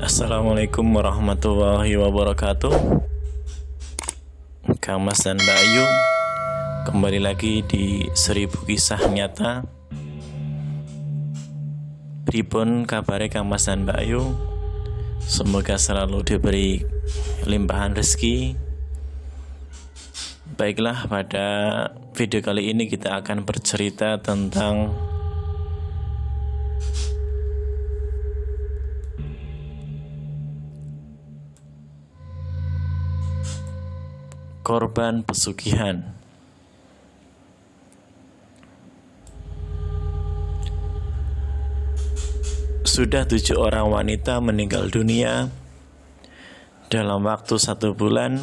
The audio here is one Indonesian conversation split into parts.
Assalamualaikum warahmatullahi wabarakatuh. Kang Mas dan Mbak Ayu kembali lagi di 1000 kisah nyata. Pripun kabare Kang Mas dan Mbak Ayu? Semoga selalu diberi limpahan rezeki. Baiklah, pada video kali ini kita akan bercerita tentang korban pesugihan. Sudah 7 orang wanita meninggal dunia dalam waktu 1 bulan.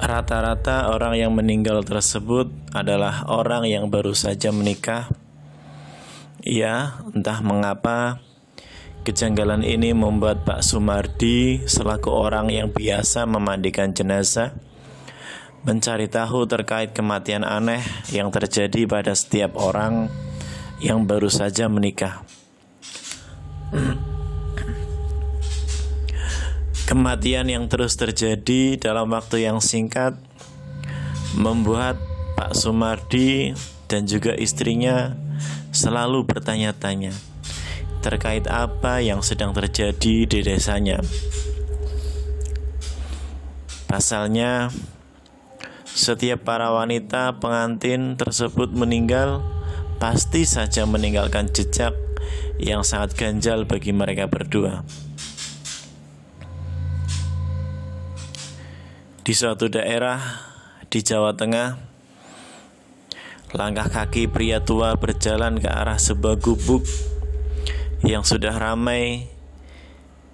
Rata-rata orang yang meninggal tersebut adalah orang yang baru saja menikah. Ya, entah mengapa kejanggalan ini membuat Pak Sumardi selaku orang yang biasa memandikan jenazah mencari tahu terkait kematian aneh yang terjadi pada setiap orang yang baru saja menikah. Kematian yang terus terjadi dalam waktu yang singkat membuat Pak Sumardi dan juga istrinya selalu bertanya-tanya terkait apa yang sedang terjadi di desanya. Pasalnya, setiap para wanita pengantin tersebut meninggal pasti saja meninggalkan jejak yang sangat ganjal bagi mereka berdua. Di suatu daerah di Jawa Tengah, langkah kaki pria tua berjalan ke arah sebuah gubuk yang sudah ramai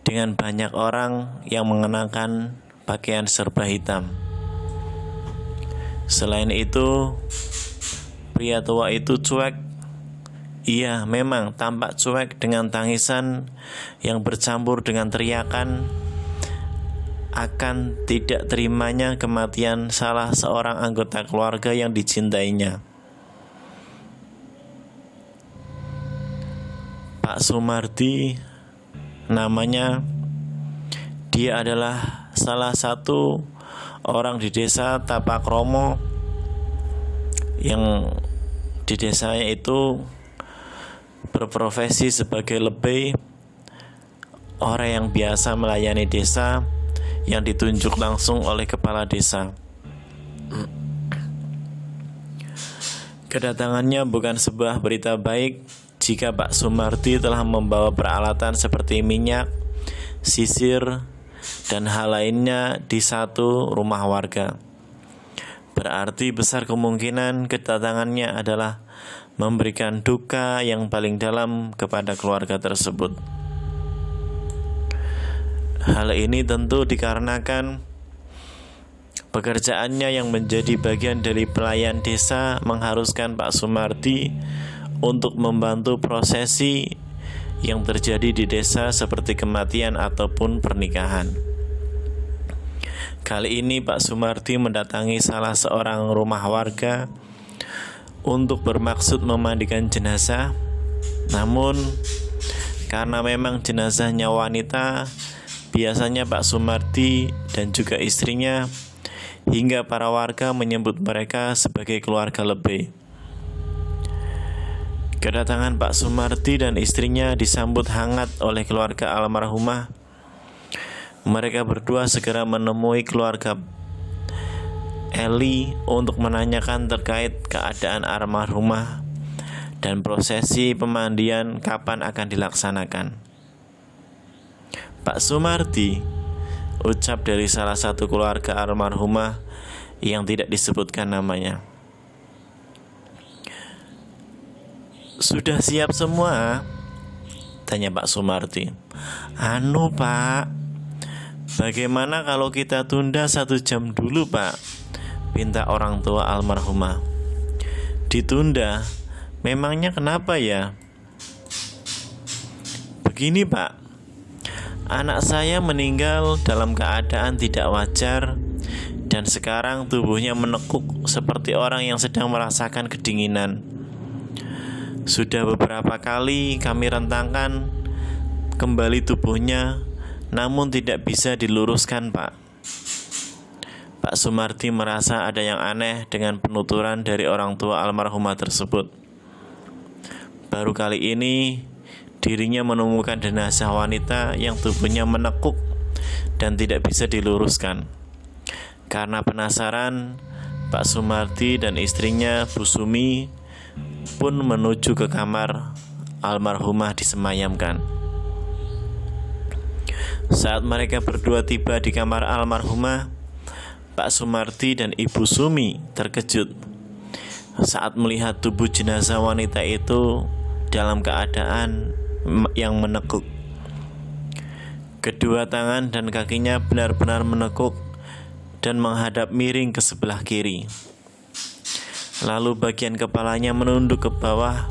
dengan banyak orang yang mengenakan pakaian serba hitam. Selain itu, pria tua itu cuek. Iya, memang tampak cuek dengan tangisan yang bercampur dengan teriakan akan tidak terimanya kematian salah seorang anggota keluarga yang dicintainya. Pak Sumardi namanya. Dia adalah salah satu orang di desa Tapakromo yang di desanya itu berprofesi sebagai lebey, orang yang biasa melayani desa yang ditunjuk langsung oleh kepala desa. Kedatangannya bukan sebuah berita baik jika Pak Sumardi telah membawa peralatan seperti minyak, sisir, dan hal lainnya di satu rumah warga. Berarti besar kemungkinan kedatangannya adalah memberikan duka yang paling dalam kepada keluarga tersebut. Hal ini tentu dikarenakan pekerjaannya yang menjadi bagian dari pelayan desa mengharuskan Pak Sumardi untuk membantu prosesi yang terjadi di desa seperti kematian ataupun pernikahan. Kali ini Pak Sumardi mendatangi salah seorang rumah warga untuk bermaksud memandikan jenazah. Namun karena memang jenazahnya wanita, biasanya Pak Sumardi dan juga istrinya hingga para warga menyebut mereka sebagai keluarga lebey. Kedatangan Pak Sumardi dan istrinya disambut hangat oleh keluarga almarhumah. Mereka berdua segera menemui keluarga Eli untuk menanyakan terkait keadaan almarhumah dan prosesi pemandian kapan akan dilaksanakan. Pak Sumardi, ucap dari salah satu keluarga almarhumah yang tidak disebutkan namanya. Sudah siap semua? Tanya Pak Sumardi. Anu Pak, bagaimana kalau kita tunda 1 jam dulu Pak? Pinta orang tua almarhumah. Ditunda? Memangnya kenapa ya? Begini Pak, anak saya meninggal dalam keadaan tidak wajar dan sekarang tubuhnya menekuk seperti orang yang sedang merasakan kedinginan. Sudah beberapa kali kami rentangkan kembali tubuhnya, namun tidak bisa diluruskan, Pak. Pak Sumardi merasa ada yang aneh dengan penuturan dari orang tua almarhumah tersebut. Baru kali ini dirinya menemukan jenazah wanita yang tubuhnya menekuk dan tidak bisa diluruskan. Karena penasaran, Pak Sumardi dan istrinya Bu Sumi pun menuju ke kamar almarhumah disemayamkan. Saat mereka berdua tiba di kamar almarhumah, Pak Sumardi dan Ibu Sumi terkejut saat melihat tubuh jenazah wanita itu dalam keadaan yang menekuk. Kedua tangan dan kakinya benar-benar menekuk dan menghadap miring ke sebelah kiri. Lalu bagian kepalanya menunduk ke bawah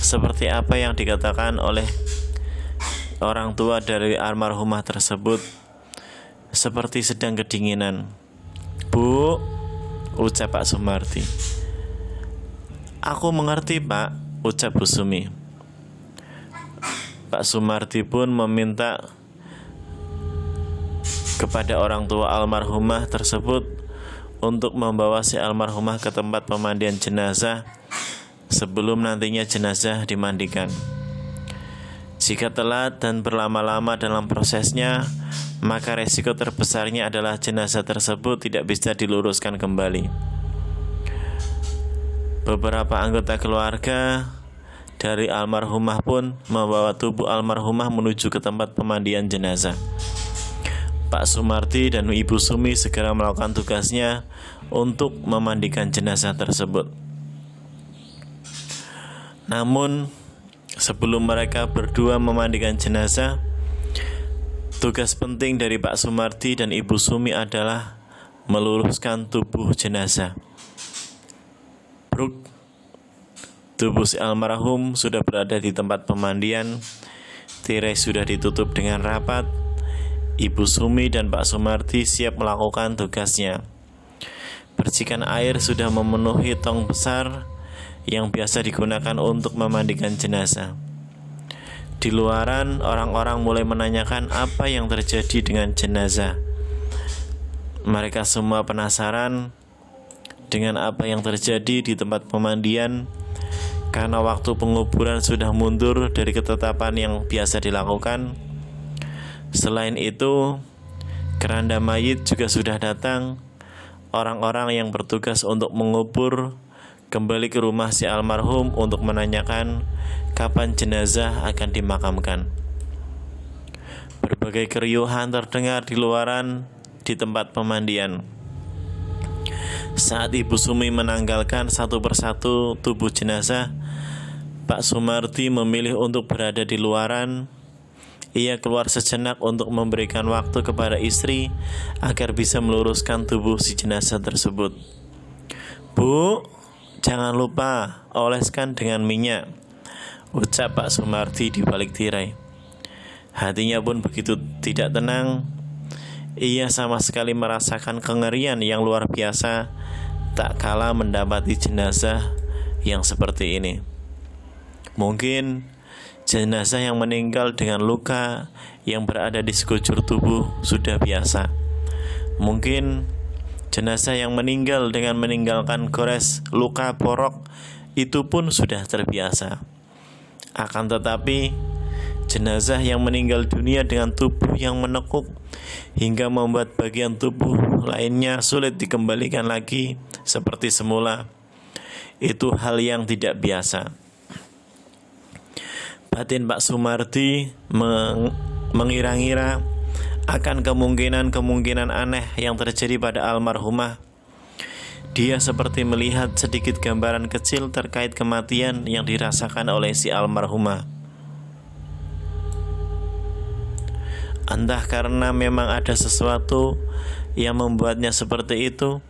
seperti apa yang dikatakan oleh orang tua dari almarhumah tersebut, seperti sedang kedinginan. "Bu," ucap Pak Sumardi. "Aku mengerti, Pak," ucap Bu Sumi. Pak Sumardi pun meminta kepada orang tua almarhumah tersebut untuk membawa si almarhumah ke tempat pemandian jenazah sebelum nantinya jenazah dimandikan. Jika telat dan berlama-lama dalam prosesnya, maka resiko terbesarnya adalah jenazah tersebut tidak bisa diluruskan kembali. Beberapa anggota keluarga dari almarhumah pun membawa tubuh almarhumah menuju ke tempat pemandian jenazah. Pak Sumardi dan Ibu Sumi segera melakukan tugasnya untuk memandikan jenazah tersebut. Namun, sebelum mereka berdua memandikan jenazah, tugas penting dari Pak Sumardi dan Ibu Sumi adalah meluruskan tubuh jenazah. Bruk, tubuh si almarhum sudah berada di tempat pemandian, tirai sudah ditutup dengan rapat. Ibu Sumi dan Pak Sumardi siap melakukan tugasnya. Percikan air sudah memenuhi tong besar yang biasa digunakan untuk memandikan jenazah. Di luaran, orang-orang mulai menanyakan apa yang terjadi dengan jenazah. Mereka semua penasaran dengan apa yang terjadi di tempat pemandian karena waktu penguburan sudah mundur dari ketetapan yang biasa dilakukan. Selain itu, keranda mayit juga sudah datang. Orang-orang yang bertugas untuk mengubur kembali ke rumah si almarhum untuk menanyakan kapan jenazah akan dimakamkan. Berbagai keriuhan terdengar di luaran di tempat pemandian. Saat Ibu Sumi menanggalkan satu persatu tubuh jenazah, Pak Sumardi memilih untuk berada di luaran. Ia keluar sejenak untuk memberikan waktu kepada istri agar bisa meluruskan tubuh si jenazah tersebut. "Bu, jangan lupa oleskan dengan minyak," ucap Pak Sumardi di balik tirai. Hatinya pun begitu tidak tenang. Ia sama sekali merasakan kengerian yang luar biasa tak kala mendapati jenazah yang seperti ini. Mungkin jenazah yang meninggal dengan luka yang berada di sekujur tubuh sudah biasa. Mungkin jenazah yang meninggal dengan meninggalkan gores luka borok itu pun sudah terbiasa. Akan tetapi, jenazah yang meninggal dunia dengan tubuh yang menekuk hingga membuat bagian tubuh lainnya sulit dikembalikan lagi seperti semula, itu hal yang tidak biasa. Batin Pak Sumardi mengira-ngira akan kemungkinan-kemungkinan aneh yang terjadi pada almarhumah. Dia seperti melihat sedikit gambaran kecil terkait kematian yang dirasakan oleh si almarhumah. Entah karena memang ada sesuatu yang membuatnya seperti itu,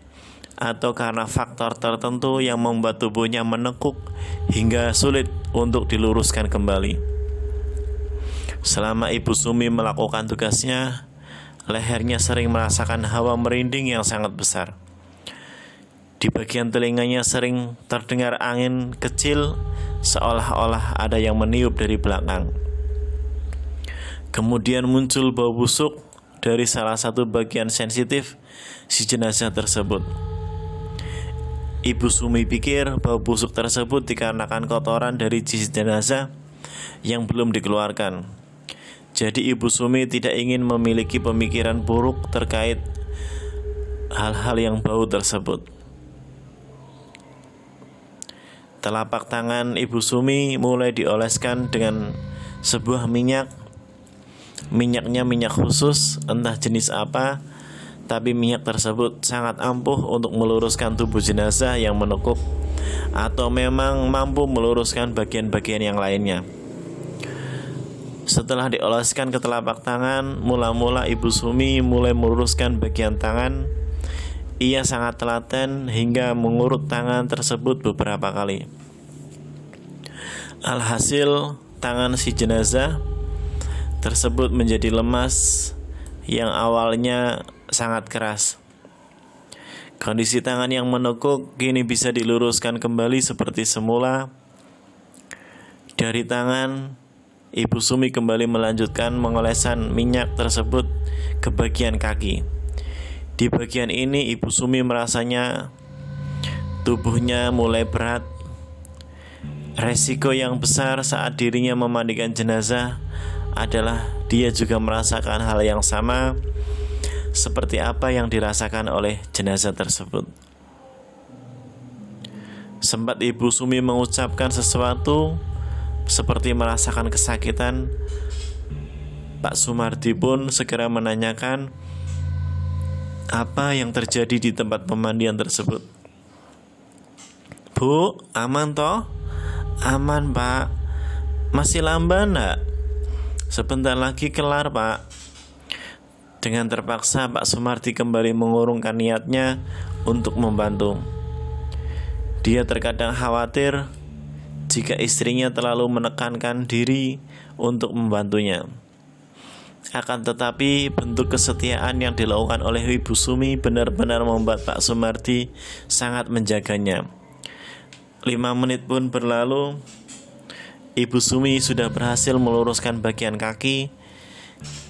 atau karena faktor tertentu yang membuat tubuhnya menekuk hingga sulit untuk diluruskan kembali. Selama Ibu Sumi melakukan tugasnya, lehernya sering merasakan hawa merinding yang sangat besar. Di bagian telinganya sering terdengar angin kecil, seolah-olah ada yang meniup dari belakang. Kemudian muncul bau busuk dari salah satu bagian sensitif si jenazah tersebut. Ibu Sumi pikir bau busuk tersebut dikarenakan kotoran dari si jenazah yang belum dikeluarkan. Jadi Ibu Sumi tidak ingin memiliki pemikiran buruk terkait hal-hal yang bau tersebut. Telapak tangan Ibu Sumi mulai dioleskan dengan sebuah minyak. Minyaknya minyak khusus, entah jenis apa, tapi minyak tersebut sangat ampuh untuk meluruskan tubuh jenazah yang menekuk atau memang mampu meluruskan bagian-bagian yang lainnya. Setelah dioleskan ke telapak tangan, mula-mula Ibu Sumi mulai meluruskan bagian tangan. Ia sangat telaten hingga mengurut tangan tersebut beberapa kali. Alhasil, tangan si jenazah tersebut menjadi lemas yang awalnya sangat keras. Kondisi tangan yang menekuk kini bisa diluruskan kembali seperti semula. Dari tangan, Ibu Sumi kembali melanjutkan mengolesan minyak tersebut ke bagian kaki. Di bagian ini Ibu Sumi merasanya tubuhnya mulai berat. Resiko yang besar saat dirinya memandikan jenazah adalah dia juga merasakan hal yang sama seperti apa yang dirasakan oleh jenazah tersebut. Sempat Ibu Sumi mengucapkan sesuatu seperti merasakan kesakitan. Pak Sumardi pun segera menanyakan apa yang terjadi di tempat pemandian tersebut. Bu, aman toh? Aman Pak. Masih lamban enggak? Sebentar lagi kelar Pak. Dengan terpaksa Pak Sumardi kembali mengurungkan niatnya untuk membantu. Dia terkadang khawatir jika istrinya terlalu menekankan diri untuk membantunya. Akan tetapi bentuk kesetiaan yang dilakukan oleh Ibu Sumi benar-benar membuat Pak Sumardi sangat menjaganya. 5 menit pun berlalu, Ibu Sumi sudah berhasil meluruskan bagian kaki.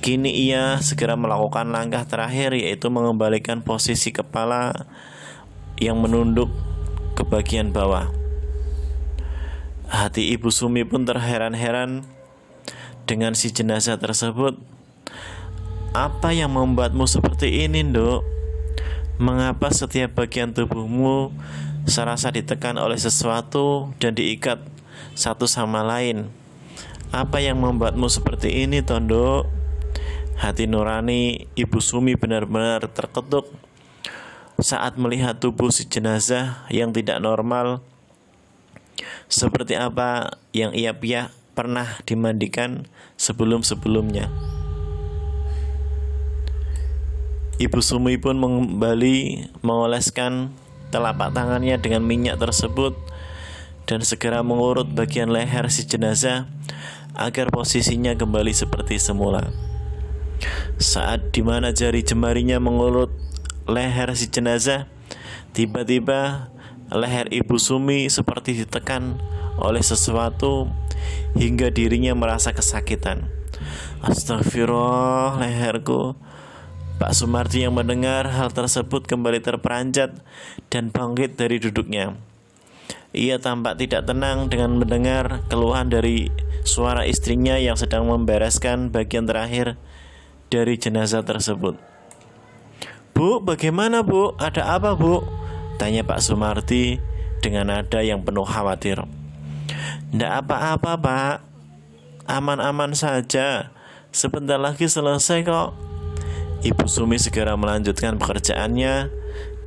Kini ia segera melakukan langkah terakhir, yaitu mengembalikan posisi kepala yang menunduk ke bagian bawah. Hati Ibu Sumi pun terheran-heran dengan si jenazah tersebut. Apa yang membuatmu seperti ini, Nduk? Mengapa setiap bagian tubuhmu serasa ditekan oleh sesuatu dan diikat satu sama lain? Apa yang membuatmu seperti ini, Nduk? Hati nurani Ibu Sumi benar-benar terketuk saat melihat tubuh si jenazah yang tidak normal seperti apa yang ia pernah dimandikan sebelum-sebelumnya. Ibu Sumi pun kembali mengoleskan telapak tangannya dengan minyak tersebut dan segera mengurut bagian leher si jenazah agar posisinya kembali seperti semula. Saat dimana jari jemarinya mengurut leher si jenazah, tiba-tiba leher Ibu Sumi seperti ditekan oleh sesuatu hingga dirinya merasa kesakitan. Astagfirullah, leherku. Pak Sumardi yang mendengar hal tersebut kembali terperanjat dan bangkit dari duduknya. Ia tampak tidak tenang dengan mendengar keluhan dari suara istrinya yang sedang membereskan bagian terakhir dari jenazah tersebut. Bu, bagaimana Bu? Ada apa Bu? Tanya Pak Sumardi dengan nada yang penuh khawatir. Nggak apa-apa Pak, aman-aman saja. Sebentar lagi selesai kok. Ibu Sumi segera melanjutkan pekerjaannya.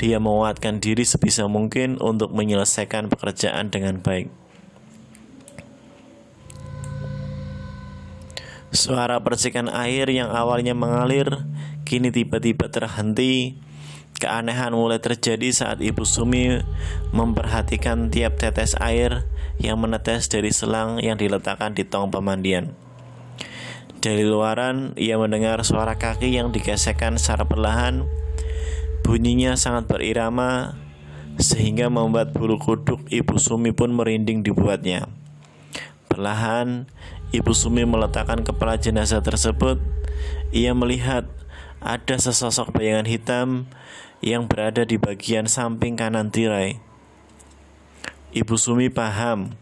Dia menguatkan diri sebisa mungkin untuk menyelesaikan pekerjaan dengan baik. Suara percikan air yang awalnya mengalir kini tiba-tiba terhenti. Keanehan mulai terjadi saat Ibu Sumi memperhatikan tiap tetes air yang menetes dari selang yang diletakkan di tong pemandian. Dari luaran, ia mendengar suara kaki yang digesekkan secara perlahan. Bunyinya sangat berirama, sehingga membuat bulu kuduk Ibu Sumi pun merinding dibuatnya. Perlahan, Ibu Sumi meletakkan kepala jenazah tersebut. Ia melihat ada sesosok bayangan hitam yang berada di bagian samping kanan tirai. Ibu Sumi paham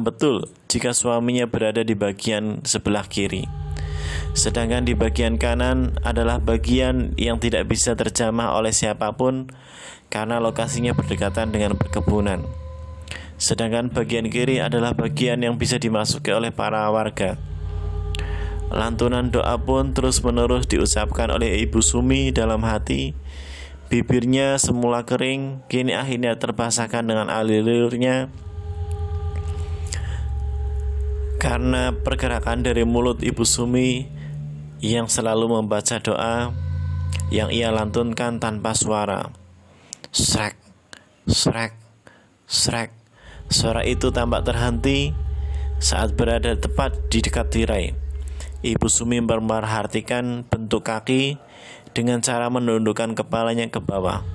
betul jika suaminya berada di bagian sebelah kiri. Sedangkan di bagian kanan adalah bagian yang tidak bisa terjamah oleh siapapun karena lokasinya berdekatan dengan perkebunan. Sedangkan bagian kiri adalah bagian yang bisa dimasuki oleh para warga. Lantunan doa pun terus-menerus diucapkan oleh Ibu Sumi dalam hati. Bibirnya semula kering, kini akhirnya terbasahkan dengan alirnya karena pergerakan dari mulut Ibu Sumi yang selalu membaca doa yang ia lantunkan tanpa suara. Srek, srek, srek. Suara itu tampak terhenti saat berada tepat di dekat tirai. Ibu Sumi memperhatikan bentuk kaki dengan cara menundukkan kepalanya ke bawah.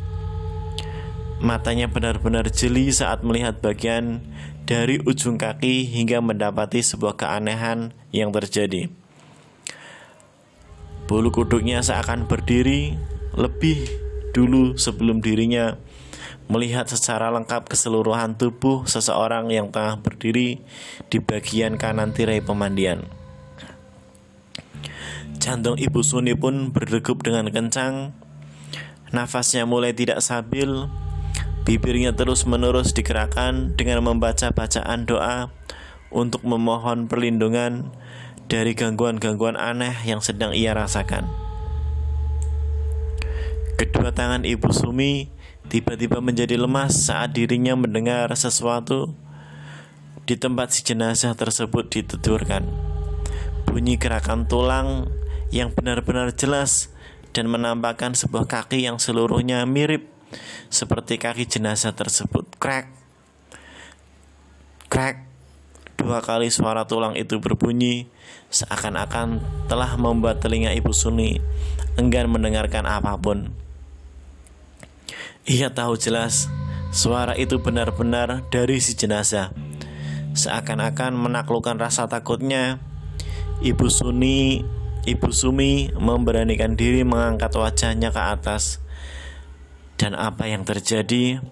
Matanya benar-benar jeli saat melihat bagian dari ujung kaki hingga mendapati sebuah keanehan yang terjadi. Bulu kuduknya seakan berdiri lebih dulu sebelum dirinya melihat secara lengkap keseluruhan tubuh seseorang yang tengah berdiri di bagian kanan tirai pemandian. Jantung Ibu Sumi pun berdegup dengan kencang. Nafasnya mulai tidak stabil. Bibirnya terus-menerus digerakkan dengan membaca bacaan doa untuk memohon perlindungan dari gangguan-gangguan aneh yang sedang ia rasakan. Kedua tangan Ibu Sumi tiba-tiba menjadi lemas saat dirinya mendengar sesuatu di tempat si jenazah tersebut ditidurkan. Bunyi gerakan tulang yang benar-benar jelas dan menampakkan sebuah kaki yang seluruhnya mirip seperti kaki jenazah tersebut. Krek, krek. 2 kali suara tulang itu berbunyi seakan-akan telah membuat telinga Ibu Sumi enggan mendengarkan apapun. Ia tahu jelas suara itu benar-benar dari si jenazah. Seakan-akan menaklukkan rasa takutnya, Ibu Sumi memberanikan diri mengangkat wajahnya ke atas. Dan apa yang terjadi?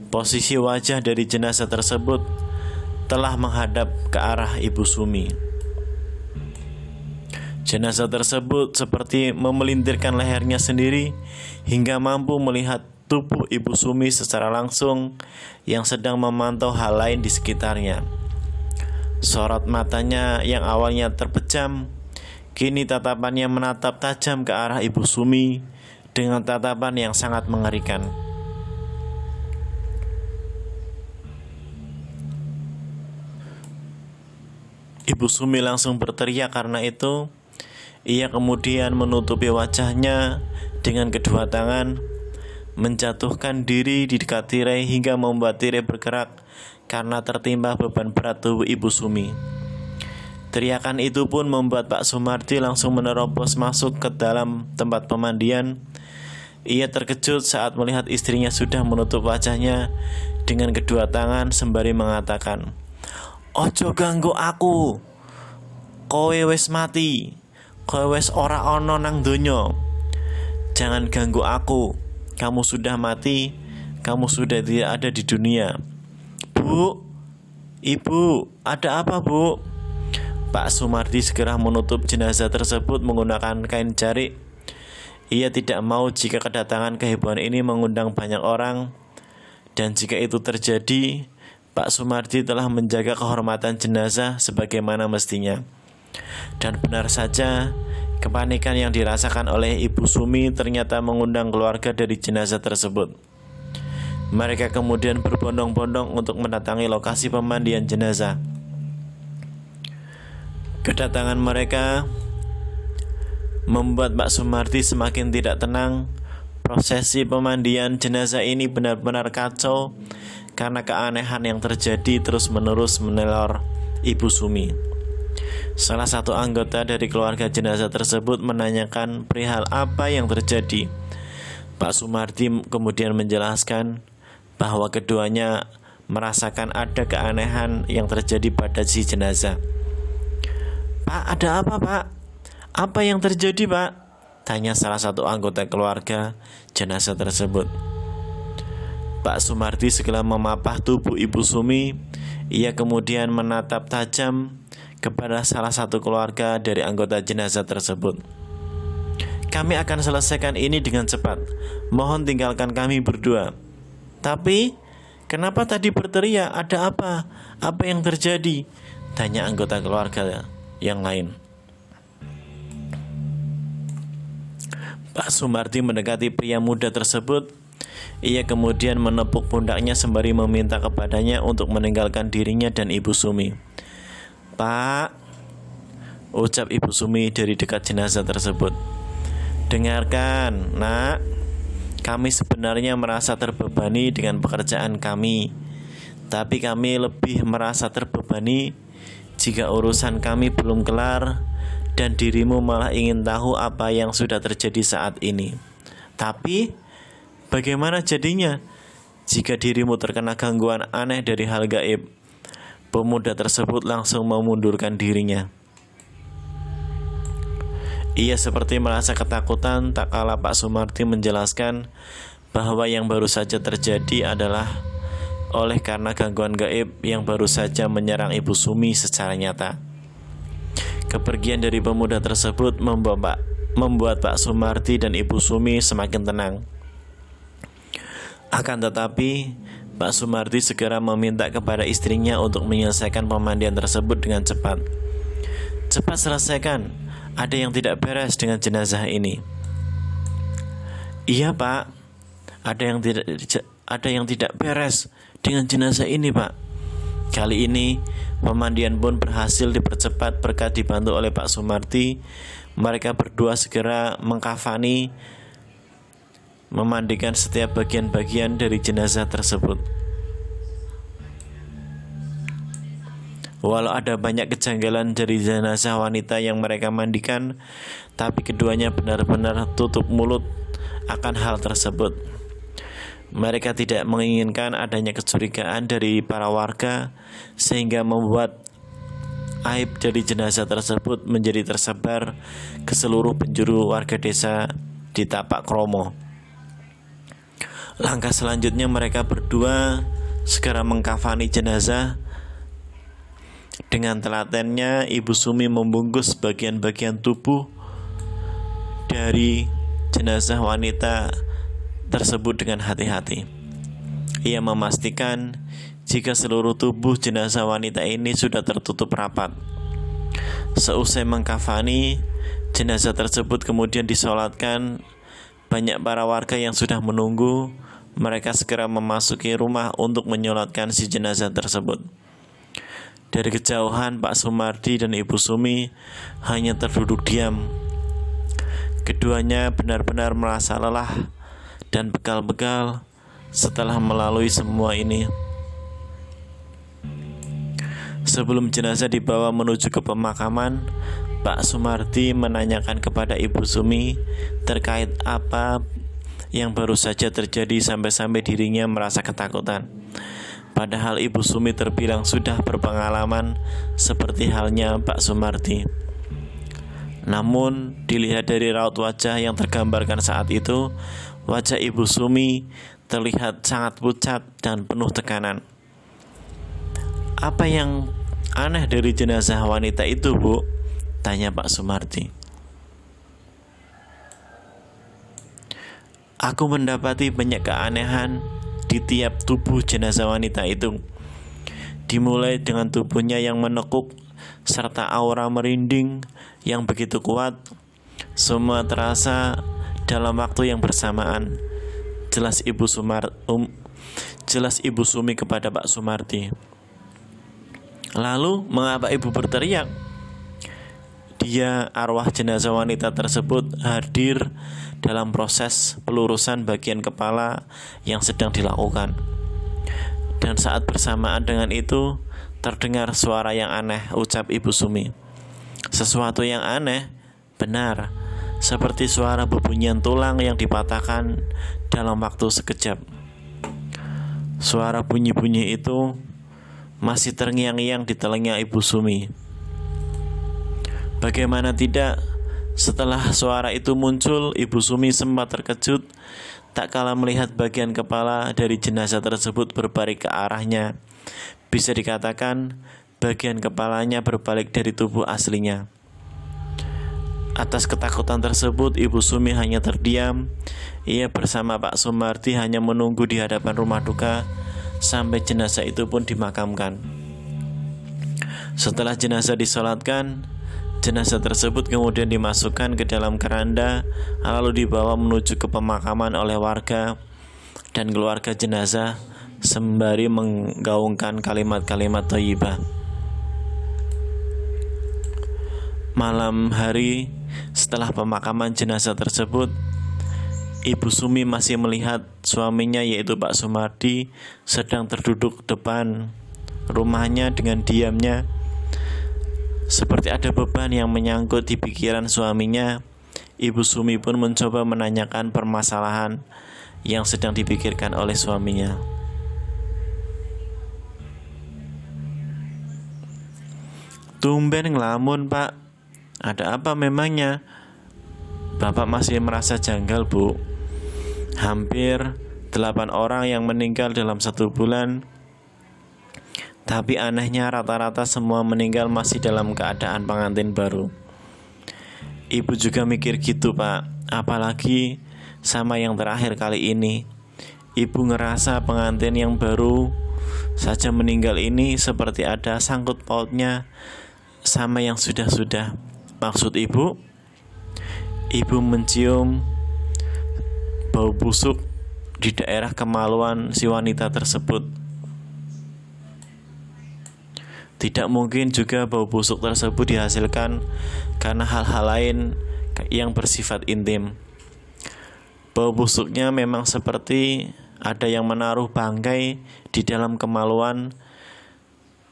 Posisi wajah dari jenazah tersebut telah menghadap ke arah Ibu Sumi. Jenazah tersebut seperti memelintirkan lehernya sendiri hingga mampu melihat tubuh Ibu Sumi secara langsung yang sedang memantau hal lain di sekitarnya. Sorot matanya yang awalnya terpejam, kini tatapannya menatap tajam ke arah Ibu Sumi dengan tatapan yang sangat mengerikan. Ibu Sumi langsung berteriak karena itu. Ia kemudian menutupi wajahnya dengan kedua tangan, menjatuhkan diri di dekat tirai hingga membuat tirai bergerak karena tertimpa beban berat tubuh Ibu Sumi. Teriakan itu pun membuat Pak Sumardi langsung menerobos masuk ke dalam tempat pemandian. Ia terkejut saat melihat istrinya sudah menutup wajahnya dengan kedua tangan sembari mengatakan, "Ojo ganggu aku, kowe wis mati. Kowe wis ora ono nang donya. Jangan ganggu aku. Kamu sudah mati. Kamu sudah tidak ada di dunia." "Bu, Ibu, ada apa, Bu?" Pak Sumardi segera menutup jenazah tersebut menggunakan kain jarik. Ia tidak mau jika kedatangan kehebohan ini mengundang banyak orang. Dan jika itu terjadi, Pak Sumardi telah menjaga kehormatan jenazah sebagaimana mestinya. Dan benar saja, kepanikan yang dirasakan oleh Ibu Sumi ternyata mengundang keluarga dari jenazah tersebut. Mereka kemudian berbondong-bondong untuk mendatangi lokasi pemandian jenazah. Kedatangan mereka membuat Pak Sumardi semakin tidak tenang. Prosesi pemandian jenazah ini benar-benar kacau karena keanehan yang terjadi terus-menerus meneror Ibu Sumi. Salah satu anggota dari keluarga jenazah tersebut menanyakan perihal apa yang terjadi. Pak Sumardi kemudian menjelaskan bahwa keduanya merasakan ada keanehan yang terjadi pada si jenazah. "Pak, ada apa, Pak? Apa yang terjadi, Pak?" tanya salah satu anggota keluarga jenazah tersebut. Pak Sumardi segera memapah tubuh Ibu Sumi. Ia kemudian menatap tajam kepada salah satu keluarga dari anggota jenazah tersebut. "Kami akan selesaikan ini dengan cepat. Mohon tinggalkan kami berdua." "Tapi, kenapa tadi berteriak? Ada apa? Apa yang terjadi?" tanya anggota keluarga yang lain. Pak Sumardi mendekati pria muda tersebut. Ia kemudian menepuk pundaknya sembari meminta kepadanya untuk meninggalkan dirinya dan Ibu Sumi. "Pak," ucap Ibu Sumi dari dekat jenazah tersebut. "Dengarkan, Nak. Kami sebenarnya merasa terbebani dengan pekerjaan kami. Tapi kami lebih merasa terbebani jika urusan kami belum kelar dan dirimu malah ingin tahu apa yang sudah terjadi saat ini. Tapi bagaimana jadinya jika dirimu terkena gangguan aneh dari hal gaib?" Pemuda tersebut langsung memundurkan dirinya. Ia seperti merasa ketakutan tak kala Pak Sumardi menjelaskan bahwa yang baru saja terjadi adalah oleh karena gangguan gaib yang baru saja menyerang Ibu Sumi secara nyata. Kepergian dari pemuda tersebut membuat Pak Sumardi dan Ibu Sumi semakin tenang. Akan tetapi, Pak Sumardi segera meminta kepada istrinya untuk menyelesaikan pemandian tersebut dengan cepat. "Cepat selesaikan, ada yang tidak beres dengan jenazah ini." "Iya, Pak, ada yang tidak beres dengan jenazah ini, Pak." Kali ini, pemandian pun berhasil dipercepat berkat dibantu oleh Pak Sumardi. Mereka berdua segera memandikan setiap bagian-bagian dari jenazah tersebut. Walau ada banyak kejanggalan dari jenazah wanita yang mereka mandikan, tapi keduanya benar-benar tutup mulut akan hal tersebut. Mereka tidak menginginkan adanya kecurigaan dari para warga, sehingga membuat aib dari jenazah tersebut menjadi tersebar ke seluruh penjuru warga desa di Tapak Kromo. Langkah selanjutnya mereka berdua segera mengkafani jenazah. Dengan telatennya, Ibu Sumi membungkus bagian-bagian tubuh dari jenazah wanita tersebut dengan hati-hati. Ia memastikan jika seluruh tubuh jenazah wanita ini sudah tertutup rapat. Seusai mengkafani, jenazah tersebut kemudian disolatkan. Banyak para warga yang sudah menunggu. Mereka segera memasuki rumah untuk menyolatkan si jenazah tersebut. Dari kejauhan, Pak Sumardi dan Ibu Sumi hanya terduduk diam. Keduanya benar-benar merasa lelah dan pegal-pegal setelah melalui semua ini. Sebelum jenazah dibawa menuju ke pemakaman, Pak Sumardi menanyakan kepada Ibu Sumi terkait apa yang baru saja terjadi sampai-sampai dirinya merasa ketakutan. Padahal Ibu Sumi terbilang sudah berpengalaman seperti halnya Pak Sumardi. Namun dilihat dari raut wajah yang tergambarkan saat itu, wajah Ibu Sumi terlihat sangat pucat dan penuh tekanan. "Apa yang aneh dari jenazah wanita itu, Bu?" tanya Pak Sumardi. "Aku mendapati banyak keanehan di tiap tubuh jenazah wanita itu. Dimulai dengan tubuhnya yang menekuk serta aura merinding yang begitu kuat. Semua terasa dalam waktu yang bersamaan," jelas Ibu Sumi kepada Pak Sumardi. "Lalu mengapa Ibu berteriak?" Arwah jenazah wanita tersebut hadir dalam proses pelurusan bagian kepala yang sedang dilakukan. Dan saat bersamaan dengan itu, terdengar suara yang aneh, ucap Ibu Sumi. "Sesuatu yang aneh?" "Benar, seperti suara bebunyian tulang yang dipatahkan dalam waktu sekejap. Suara bunyi-bunyi itu masih terngiang-ngiang di telinga Ibu Sumi. Bagaimana tidak, setelah suara itu muncul, Ibu Sumi sempat terkejut tak kala melihat bagian kepala dari jenazah tersebut berbalik ke arahnya. Bisa dikatakan bagian kepalanya berbalik dari tubuh aslinya. Atas ketakutan tersebut, Ibu Sumi hanya terdiam. Ia bersama Pak Sumardi hanya menunggu di hadapan rumah duka sampai jenazah itu pun dimakamkan. Setelah jenazah disolatkan, jenazah tersebut kemudian dimasukkan ke dalam keranda, lalu dibawa menuju ke pemakaman oleh warga dan keluarga jenazah sembari menggaungkan kalimat-kalimat thayyibah. Malam hari setelah pemakaman jenazah tersebut, Ibu Sumi masih melihat suaminya yaitu Pak Sumardi sedang terduduk depan rumahnya dengan diamnya. Seperti ada beban yang menyangkut di pikiran suaminya, Ibu Sumi pun mencoba menanyakan permasalahan yang sedang dipikirkan oleh suaminya. "Tumben ngelamun, Pak. Ada apa memangnya?" "Bapak masih merasa janggal, Bu. Hampir 8 orang yang meninggal dalam 1 bulan. Tapi anehnya rata-rata semua meninggal masih dalam keadaan pengantin baru." "Ibu juga mikir gitu, Pak. Apalagi sama yang terakhir kali ini. Ibu ngerasa pengantin yang baru saja meninggal ini seperti ada sangkut pautnya sama yang sudah-sudah." "Maksud Ibu?" "Ibu mencium bau busuk di daerah kemaluan si wanita tersebut. Tidak mungkin juga bau busuk tersebut dihasilkan karena hal-hal lain yang bersifat intim. Bau busuknya memang seperti ada yang menaruh bangkai di dalam kemaluan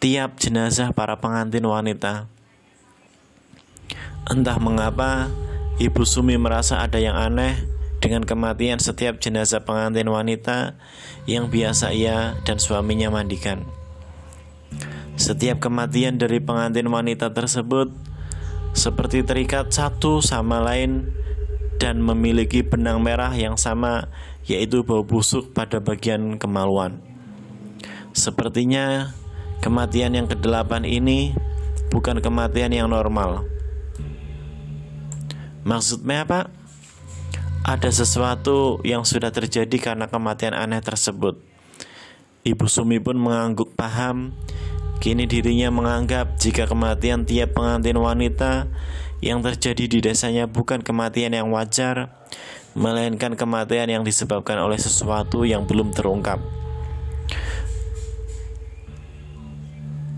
tiap jenazah para pengantin wanita. Entah mengapa, Ibu Sumi merasa ada yang aneh dengan kematian setiap jenazah pengantin wanita yang biasa ia dan suaminya mandikan. Setiap kematian dari pengantin wanita tersebut seperti terikat satu sama lain dan memiliki benang merah yang sama, yaitu bau busuk pada bagian kemaluan. Sepertinya kematian yang ke-8 ini bukan kematian yang normal." "Maksudnya apa?" "Ada sesuatu yang sudah terjadi karena kematian aneh tersebut." Ibu Sumi pun mengangguk paham. Kini dirinya menganggap jika kematian tiap pengantin wanita yang terjadi di desanya bukan kematian yang wajar, melainkan kematian yang disebabkan oleh sesuatu yang belum terungkap.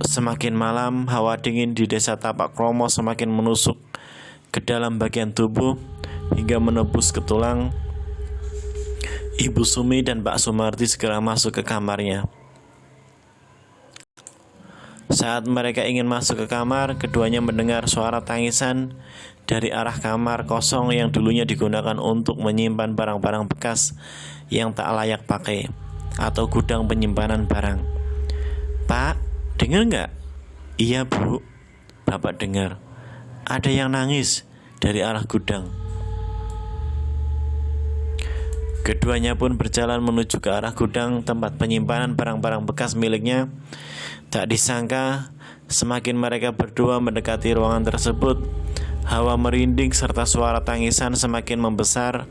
Semakin malam, hawa dingin di desa Tapak Kromo semakin menusuk ke dalam bagian tubuh hingga menembus ke tulang. Ibu Sumi dan Pak Sumardi segera masuk ke kamarnya. Saat mereka ingin masuk ke kamar, keduanya mendengar suara tangisan dari arah kamar kosong yang dulunya digunakan untuk menyimpan barang-barang bekas yang tak layak pakai atau gudang penyimpanan barang. "Pak, dengar nggak?" "Iya, Bu, Bapak dengar. Ada yang nangis dari arah gudang." Keduanya pun berjalan menuju ke arah gudang tempat penyimpanan barang-barang bekas miliknya. Tak disangka, semakin mereka berdua mendekati ruangan tersebut, hawa merinding serta suara tangisan semakin membesar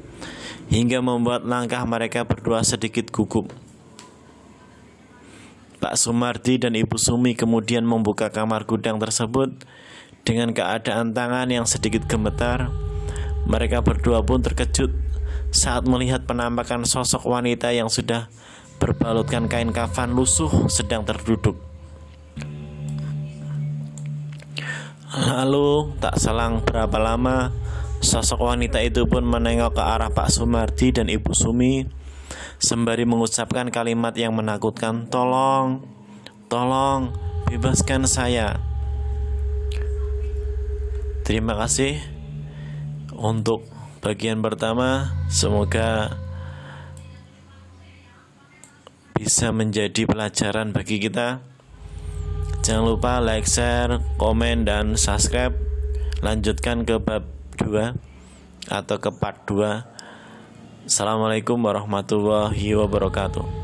hingga membuat langkah mereka berdua sedikit gugup. Pak Sumardi dan Ibu Sumi kemudian membuka kamar gudang tersebut dengan keadaan tangan yang sedikit gemetar. Mereka berdua pun terkejut saat melihat penampakan sosok wanita yang sudah berbalutkan kain kafan lusuh sedang terduduk. Lalu tak selang berapa lama, sosok wanita itu pun menengok ke arah Pak Sumardi dan Ibu Sumi sembari mengucapkan kalimat yang menakutkan, "Tolong, tolong, bebaskan saya." "Terima kasih, Untuk bagian pertama, semoga bisa menjadi pelajaran bagi kita. Jangan lupa like, share, komen, dan subscribe. Lanjutkan ke bab 2 atau ke part 2. Assalamualaikum warahmatullahi wabarakatuh.